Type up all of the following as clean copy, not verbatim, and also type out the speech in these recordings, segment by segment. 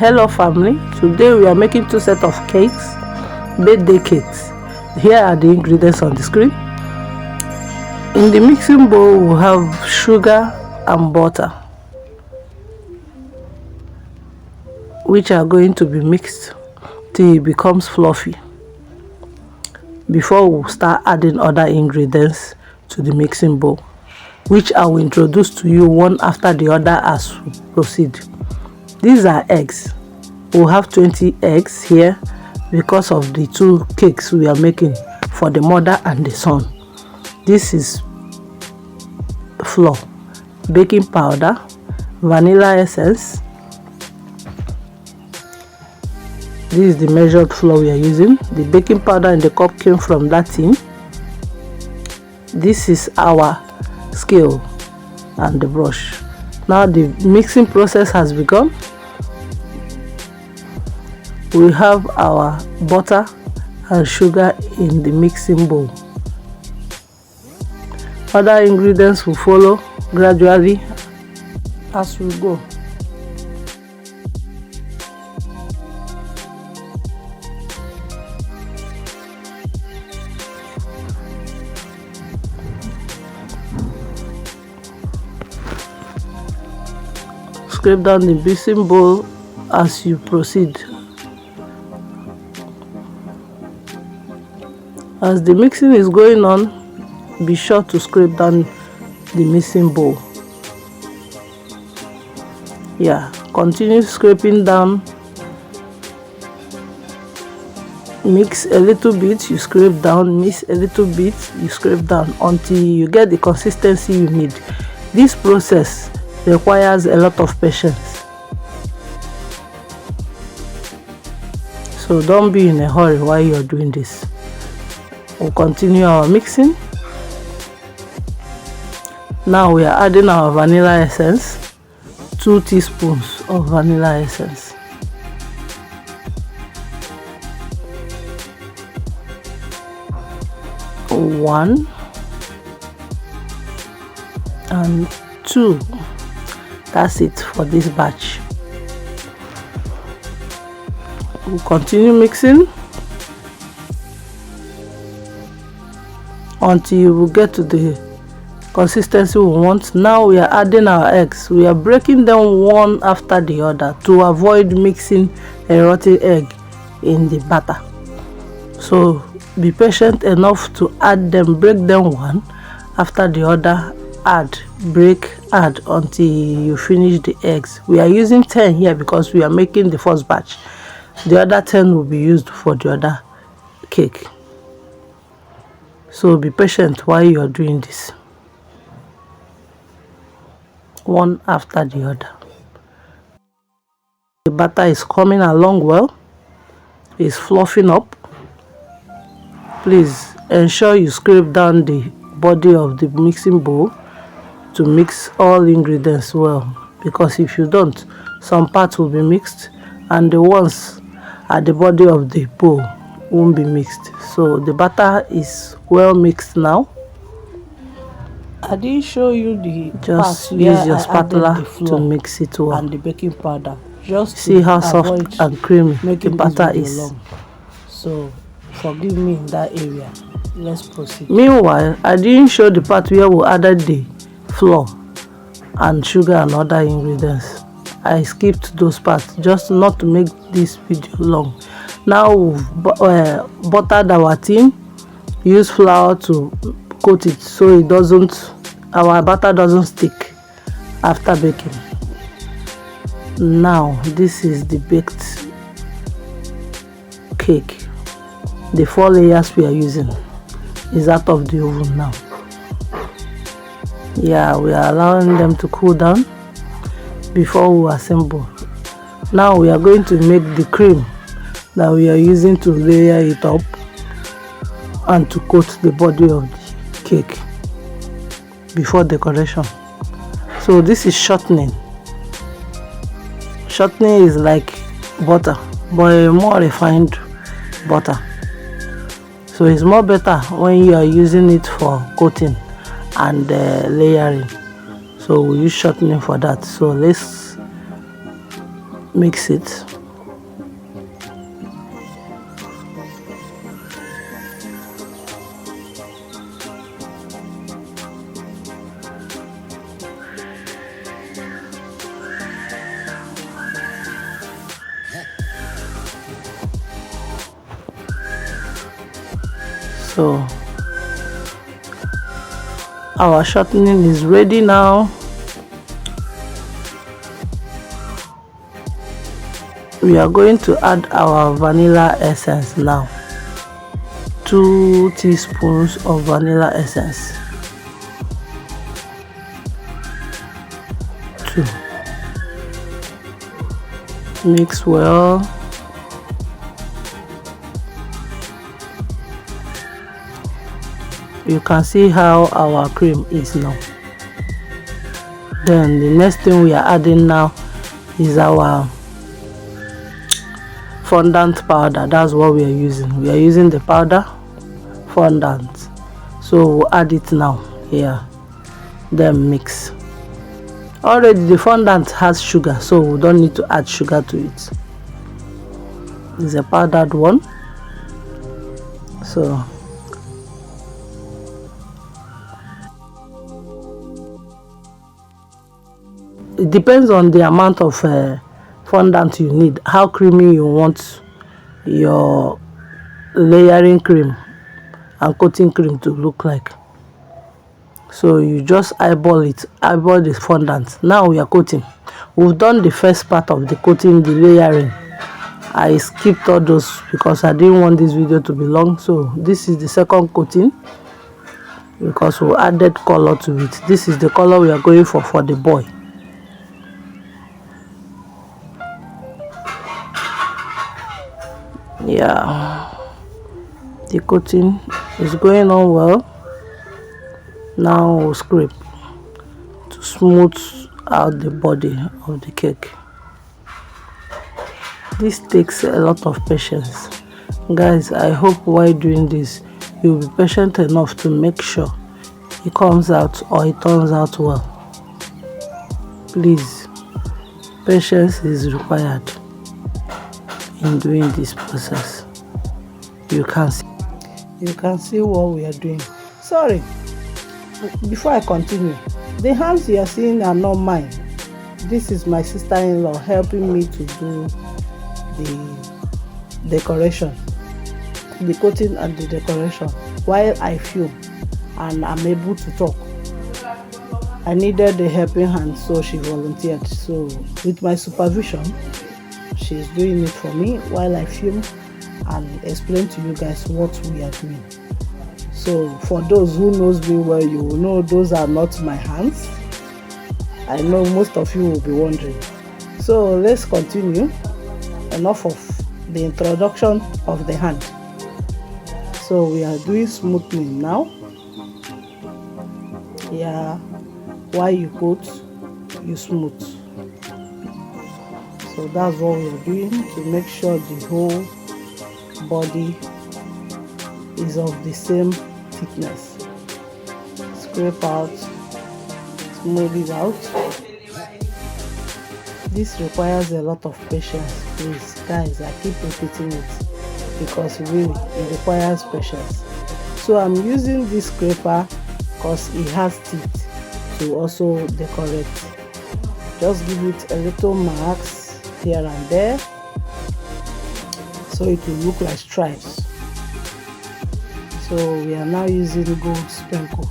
Hello family, today we are making 2 sets of cakes, birthday cakes. Here are the ingredients on the screen. In the mixing bowl we have sugar and butter, which are going to be mixed till it becomes fluffy before we start adding other ingredients to the mixing bowl, which I will introduce to you one after the other as we proceed. These are eggs. We'll have 20 eggs here because of the 2 cakes we are making for the mother and the son. This is flour, baking powder, vanilla essence. This is the measured flour we are using. The baking powder in the cup came from that tin. This is our scale and the brush. Now the mixing process has begun. We have our butter and sugar in the mixing bowl. Other ingredients will follow gradually as we go. Scrape down the mixing bowl as you proceed. As the mixing is going on, be sure to scrape down the mixing bowl. Continue scraping down. Mix a little bit, you scrape down, mix a little bit, you scrape down until you get the consistency you need. This process requires a lot of patience, so don't be in a hurry while you're doing this. We'll continue our mixing. Now we are adding our vanilla essence, 2 teaspoons of vanilla essence. One and 2. That's it for this batch. We'll continue mixing until you will get to the consistency we want. Now we are adding our eggs. We are breaking them one after the other to avoid mixing a rotten egg in the batter. So be patient enough to add them, break them one after the other, add, break, add until you finish the eggs. We are using 10 here because we are making the first batch. The other 10 will be used for the other cake. So be patient while you are doing this, one after the other. The batter is coming along well, it's fluffing up. Please ensure you scrape down the body of the mixing bowl to mix all ingredients well, because if you don't, some parts will be mixed and the ones at the body of the bowl won't be mixed. So the batter is well mixed now. I didn't show you the just use your spatula to mix it well, and the baking powder. Just see how soft and creamy the batter is. Long. So forgive me in that area. Let's proceed. Meanwhile, I didn't show the part where we added the flour and sugar and other ingredients. I skipped those parts just not to make this video long. Now we've buttered our tin. Use flour to coat it so it doesn't, our batter doesn't stick after baking. Now this is the baked cake. The 4 layers we are using is out of the oven now. We are allowing them to cool down before we assemble. Now we are going to make the cream that we are using to layer it up and to coat the body of the cake before decoration. So this is shortening. Shortening is like butter, but a more refined butter. So it's more better when you are using it for coating and layering. So we use shortening for that. So let's mix it. So our shortening is ready now. We are going to add our vanilla essence now. 2 teaspoons of vanilla essence. 2. Mix well. You can see how our cream is now. Then the next thing we are adding now is our fondant powder. That's what we are using. We are using the powder fondant. So we'll add it now here. Then mix. Already the fondant has sugar, so we don't need to add sugar to it. It's a powdered one. So it depends on the amount of fondant you need, how creamy you want your layering cream and coating cream to look like. So you just eyeball it, eyeball the fondant. Now we are coating. We've done the first part of the coating, the layering. I skipped all those because I didn't want this video to be long. So this is the second coating because we added color to it. This is the color we are going for the boy. Yeah, the coating is going on well. Now we'll scrape to smooth out the body of the cake. This takes a lot of patience, guys. I hope while doing this you'll be patient enough to make sure it comes out or it turns out well. Please, patience is required in doing this process. You can see what we are doing. Sorry, before I continue, the hands you are seeing are not mine. This is my sister-in-law helping me to do the decoration, the coating and the decoration while I film and I'm able to talk. I needed a helping hand, so she volunteered. So with my supervision, she's doing it for me while I film and explain to you guys what we are doing. So for those who knows me well, you will know those are not my hands. I know most of you will be wondering. So let's continue. Enough of the introduction of the hand. So we are doing smoothing now. Yeah, while you coat, you smooth. So that's what we are doing to make sure the whole body is of the same thickness. Scrape out, smooth it out. This requires a lot of patience, please guys. I keep repeating it because really it requires patience. So I'm using this scraper because it has teeth to also decorate. Just give it a little marks here and there so it will look like stripes. So we are now using gold sprinkle.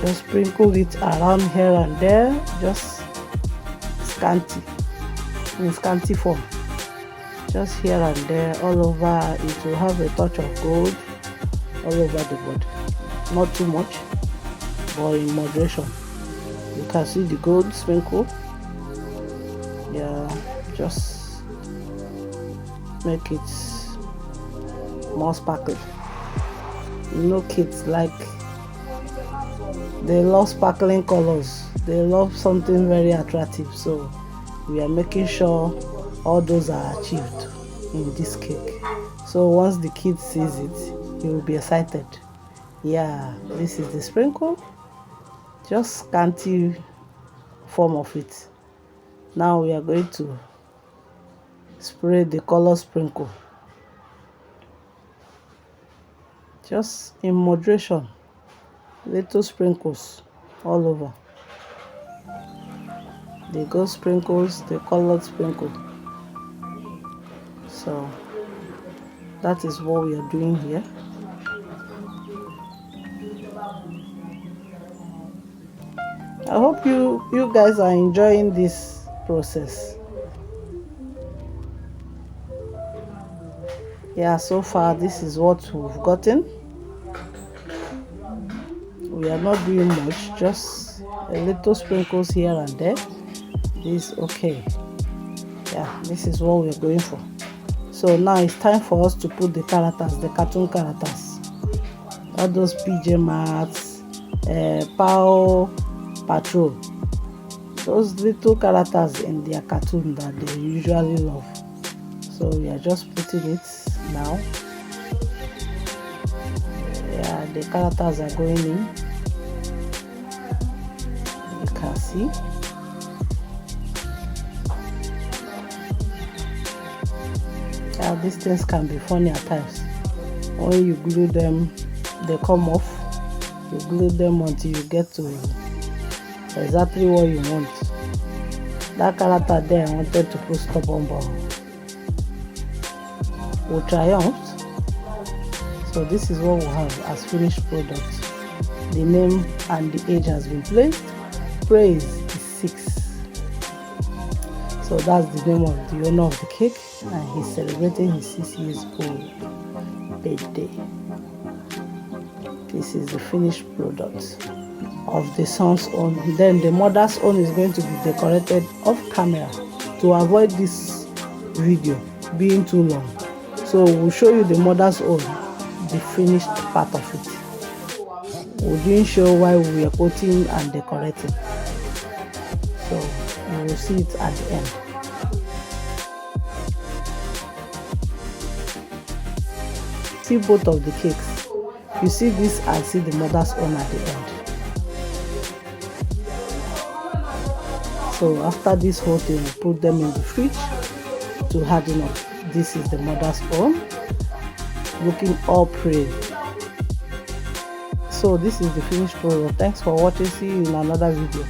Just sprinkle it around here and there, just scanty, in scanty form, just here and there, all over. It will have a touch of gold all over the body, not too much but in moderation. You can see the gold sprinkle. Yeah, just make it more sparkly. You know, kids they love sparkling colors. They love something very attractive. So we are making sure all those are achieved in this cake. So once the kid sees it, he will be excited. Yeah, this is the sprinkle, just scanty form of it. Now we are going to spray the color sprinkle, just in moderation, little sprinkles all over. The gold sprinkles, the colored sprinkle. So that is what we are doing here. I hope you guys are enjoying this process. Yeah, so far this is what we've gotten. We are not doing much, just a little sprinkles here and there. This okay. Yeah, this is what we're going for. So now it's time for us to put the characters, the cartoon characters, all those PJ Masks, Paw Patrol, those little characters in their cartoon that they usually love. So we are just putting it now. Yeah, the characters are going in. You can see. Yeah, these things can be funny at times. When you glue them, they come off. You glue them until you get to exactly what you want. That character there wanted to put stubborn ball. We triumphed. So this is what we have as finished product. The name and the age has been placed. Praise is 6. So that's the name of the owner of the cake, and he's celebrating his 6 years old birthday. This is the finished product of the son's own. Then the mother's own is going to be decorated off camera to avoid this video being too long. So we'll show you the mother's own, the finished part of it. We didn't show why we are putting and decorating. So you will see it at the end. See both of the cakes. You see this and see the mother's own at the end. So after this whole thing, we put them in the fridge to harden up. This is the mother's own, looking all pretty. So this is the finished product. Thanks for watching. See you in another video.